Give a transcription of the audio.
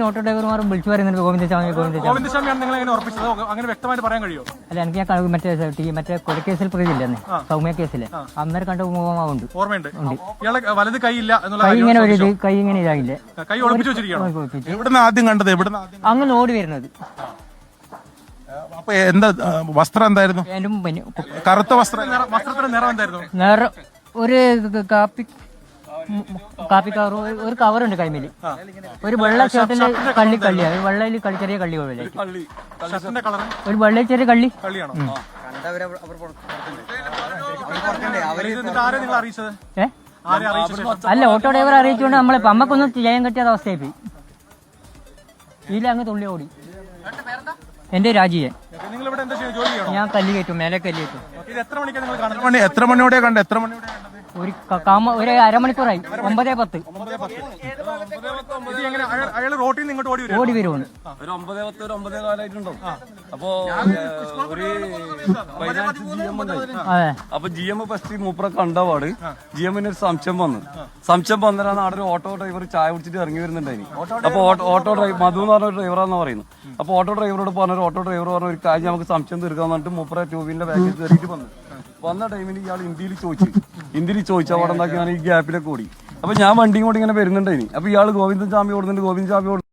Auto ഡ്രൈവർമാരും വിളിച്ചു പറയുന്നത് ഗോവിന്ദസ്വാമിയാണ് നിങ്ങൾ എങ്ങനെ ഉറപ്പിച്ചത്? അങ്ങനെ വ്യക്തമായിട്ട് പറയാൻ കഴിയുമോ? അല്ല, എനിക്ക് ഞാൻ മറ്റേ കൊലക്കേസിൽ പ്രതിയില്ലെന്ന്, സൗമ്യ കേസില് അന്നേരം കണ്ട മുഖമാവുണ്ട്. ഓർമ്മയുണ്ട്. ഇയാളെ വലത് കൈയില്ല എന്നുള്ള കൈ ഇങ്ങനെ ഒരു കൈ ഇങ്ങനെ ഇതാകില്ല, കൈ ഒളിപ്പിച്ചു വെച്ചിരിക്കുകയാണ്. എവിടുന്ന് ആദ്യം കണ്ടത്? അങ്ങനെ ഓടി വരുന്നത്. അപ്പൊ എന്താ വസ്ത്രം എന്തായിരുന്നു? കറുത്ത വസ്ത്രം. വസ്ത്രത്തിന്റെ നിറം എന്തായിരുന്നു? നിറം ഒരു കാപ്പി കവർ, ഒരു കവറുണ്ട് കൈമേല്, ഒരു വെള്ള ഷർട്ടിന്റെ കള്ളിയാണ്, ഒരു വെള്ളയിൽ ചെറിയ കള്ളി പോലെ, ഒരു വെള്ളയിൽ ചെറിയ കള്ളി. അല്ല, ഓട്ടോ ഡ്രൈവർ അറിയിച്ചുകൊണ്ട് നമ്മളെ അമ്മക്കൊന്നും ചെയ്യാൻ പറ്റാത്ത അവസ്ഥയായി പോയി. ഇതിൽ അങ്ങ് തുള്ളി ഓടി. എന്റെ രാജിയെ ഞാൻ കല്ല് കയറ്റും, മേലെ കല്ല് കയറ്റും. എത്ര മണിയോടെ കണ്ടത്? എത്ര മണിയോടെ? ഒരു അരമണിക്കൂറായി. 9:10. ഓടി വരുവാണ്. ഒരു 9:10 ഒരു 9:15 അപ്പൊ ഒരു ഫൈനാൻസ് GM ഉണ്ടായി. അപ്പൊ GM ഫസ്റ്റ് മൂപ്പറെ കണ്ടപാട് GMന് ഒരു സംശയം വന്നതാണ്. അവിടെ ഒരു ഓട്ടോ ഡ്രൈവർ ചായ കുടിച്ചിട്ട് ഇറങ്ങി വരുന്നുണ്ടായി. അപ്പൊ ഓട്ടോ ഡ്രൈവർ മധു എന്ന് പറഞ്ഞ ഡ്രൈവറാന്ന് പറയുന്നത്. അപ്പൊ ഓട്ടോ ഡ്രൈവറോട് പറഞ്ഞ ഓട്ടോ ഡ്രൈവർ പറഞ്ഞ ഒരു കാര്യം നമുക്ക് സംശയം തീർക്കാന്ന് പറഞ്ഞിട്ട് മൂപ്പറെ 2 വീലിന്റെ ബാഗിൽ കയറിയിട്ട് വന്ന ടൈമിൽ ഇയാൾ ഹിന്ദിയിൽ ചോദിച്ചു അവിടെ എന്താക്കി ഈ ഗ്യാപ്പിലൊക്കെ ഓടി. അപ്പൊ ഞാൻ വണ്ടിയും കൂടി ഇങ്ങനെ വരുന്നുണ്ടായി. അപ്പൊ ഇയാൾ ഗോവിന്ദൻ സ്വാമി ഓടുന്നുണ്ട്.